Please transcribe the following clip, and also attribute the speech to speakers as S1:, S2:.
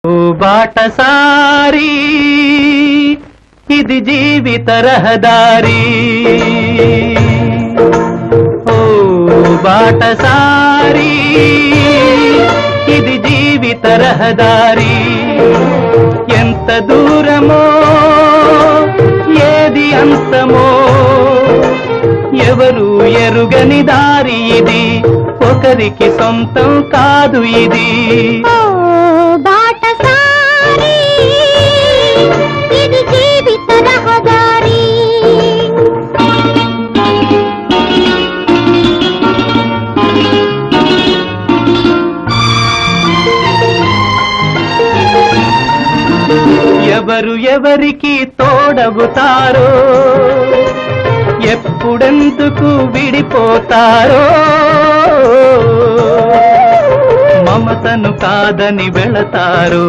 S1: ఓ బాటసారి ఇది జీవిత రహదారి, ఓ బాటసారి ఇది జీవిత రహదారి. ఎంత దూరమో ఏది అంతమో ఎవరు ఎరుగని దారి ఇది, ఒకరికి సొంతం కాదు ఇది.
S2: ఇది జీవిత రహదారి.
S1: ఎవరు ఎవరికి తోడవుతారో, ఎప్పుడెందుకు విడిపోతారో, మమతను కాదని వెళతారు.